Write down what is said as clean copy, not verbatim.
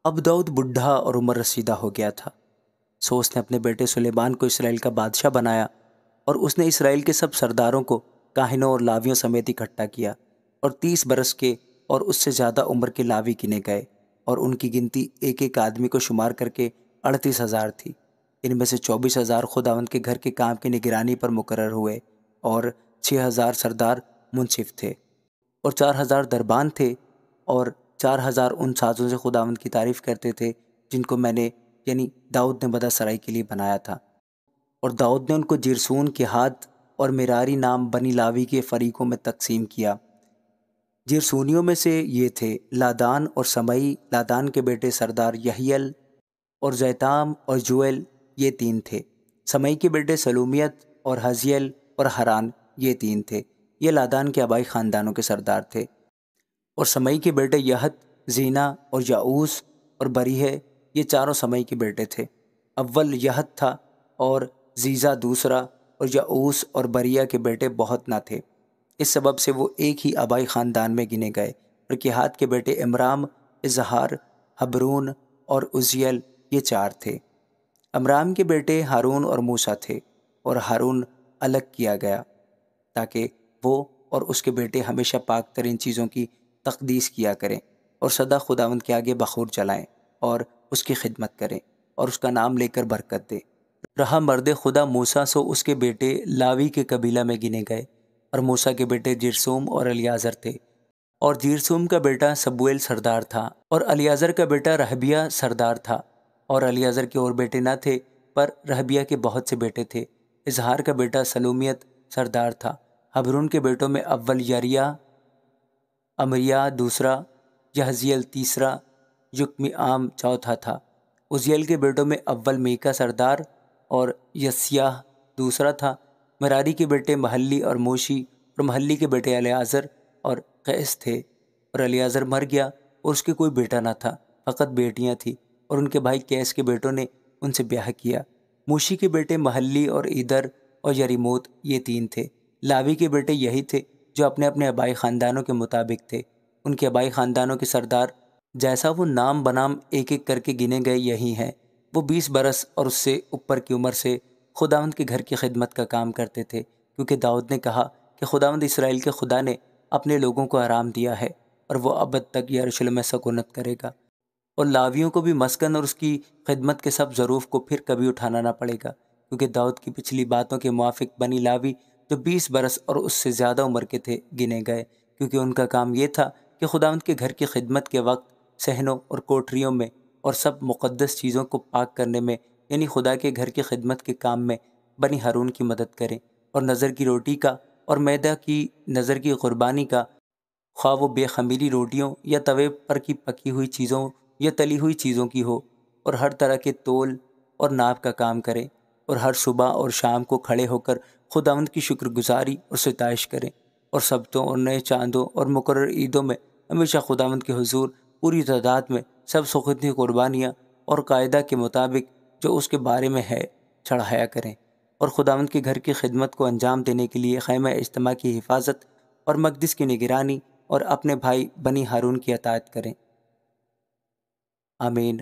اب داؤد بڈھا اور عمر رسیدہ ہو گیا تھا، سو اس نے اپنے بیٹے سلیمان کو اسرائیل کا بادشاہ بنایا، اور اس نے اسرائیل کے سب سرداروں کو کاہنوں اور لاویوں سمیت اکٹھا کیا، اور 30 برس کے اور اس سے زیادہ عمر کے لاوی گنے گئے، اور ان کی گنتی ایک ایک آدمی کو شمار کر کے 38,000 تھی۔ ان میں سے 24,000 خداوند کے گھر کے کام کی نگرانی پر مقرر ہوئے، اور 6,000 سردار منصف تھے، اور 4,000 دربان تھے، اور 4,000 ان سازوں سے خداوند کی تعریف کرتے تھے جن کو میں نے یعنی داؤد نے بدہ سرائی کے لیے بنایا تھا۔ اور داؤد نے ان کو جرسون، کہات اور مراری نام بنی لاوی کے فریقوں میں تقسیم کیا۔ جرسونیوں میں سے یہ تھے لادان اور سمئی، لادان کے بیٹے سردار یحیل اور زیتام اور جویل، یہ 3 تھے۔ سمئی کے بیٹے سلومیت اور حزیل اور حران، یہ 3 تھے۔ یہ لادان کے آبائی خاندانوں کے سردار تھے۔ اور سمئی کے بیٹے یہت، زینا اور یعوس اور بریہ، یہ چاروں سمئی کے بیٹے تھے۔ اول یہت تھا اور زیزا دوسرا، اور یعوس اور بریہ کے بیٹے بہت نہ تھے، اس سبب سے وہ ایک ہی آبائی خاندان میں گنے گئے۔ اور کہات کے بیٹے امرام، اظہار، حبرون اور عزیل، یہ 4 تھے۔ امرام کے بیٹے ہارون اور موسیٰ تھے، اور ہارون الگ کیا گیا تاکہ وہ اور اس کے بیٹے ہمیشہ پاک ترین چیزوں کی تقدیس کیا کریں، اور سدا خداوند کے آگے بخور جلائیں، اور اس کی خدمت کریں، اور اس کا نام لے کر برکت دیں۔ رہا مرد خدا موسیٰ، سو اس کے بیٹے لاوی کے قبیلہ میں گنے گئے، اور موسیٰ کے بیٹے جرسوم اور الیعزر تھے، اور جرسوم کا بیٹا سبویل سردار تھا، اور الیعزر کا بیٹا رہبیہ سردار تھا، اور الیعزر کے اور بیٹے نہ تھے، پر رہبیہ کے بہت سے بیٹے تھے۔ اظہار کا بیٹا سلومیت سردار تھا۔ حبرون کے بیٹوں میں اول یریہ، امریا دوسرا، یحزیل تیسرا، یکمعام چوتھا تھا۔ عزیل کے بیٹوں میں اول میکا سردار، اور یسیاہ دوسرا تھا۔ مراری کے بیٹے محلی اور موشی، اور محلی کے بیٹے الیعزر اور قیس تھے۔ اور الیعزر مر گیا اور اس کے کوئی بیٹا نہ تھا، فقط بیٹیاں تھیں، اور ان کے بھائی قیس کے بیٹوں نے ان سے بیاہ کیا۔ موشی کے بیٹے محلی اور ایدر اور یریموت، یہ 3 تھے۔ لاوی کے بیٹے یہی تھے جو اپنے اپنے آبائی خاندانوں کے مطابق تھے۔ ان کے آبائی خاندانوں کے سردار جیسا وہ نام بنام ایک ایک کر کے گنے گئے یہی ہیں۔ وہ 20 برس اور اس سے اوپر کی عمر سے خداوند کے گھر کی خدمت کا کام کرتے تھے، کیونکہ داؤد نے کہا کہ خداوند اسرائیل کے خدا نے اپنے لوگوں کو آرام دیا ہے، اور وہ ابد تک یروشلم میں سکونت کرے گا، اور لاویوں کو بھی مسکن اور اس کی خدمت کے سب ظروف کو پھر کبھی اٹھانا نہ پڑے گا، کیونکہ داؤد کی پچھلی باتوں کے موافق بنی لاوی جو 20 برس اور اس سے زیادہ عمر کے تھے گنے گئے، کیونکہ ان کا کام یہ تھا کہ خداوند کے گھر کی خدمت کے وقت صحنوں اور کوٹریوں میں اور سب مقدس چیزوں کو پاک کرنے میں، یعنی خدا کے گھر کی خدمت کے کام میں بنی ہارون کی مدد کریں، اور نظر کی روٹی کا اور میدہ کی نظر کی قربانی کا، خواہ وہ بے خمیری روٹیوں یا توے پر کی پکی ہوئی چیزوں یا تلی ہوئی چیزوں کی ہو، اور ہر طرح کے تول اور ناپ کا کام کریں، اور ہر صبح اور شام کو کھڑے ہو کر خداوند کی شکر گزاری اور ستائش کریں، اور سبتوں اور نئے چاندوں اور مقرر عیدوں میں ہمیشہ خداوند کے حضور پوری تعداد میں سب سخنی قربانیاں اور قاعدہ کے مطابق جو اس کے بارے میں ہے چڑھایا کریں، اور خداوند کے گھر کی خدمت کو انجام دینے کے لیے خیمہ اجتماع کی حفاظت اور مقدس کی نگرانی اور اپنے بھائی بنی ہارون کی اطاعت کریں۔ آمین۔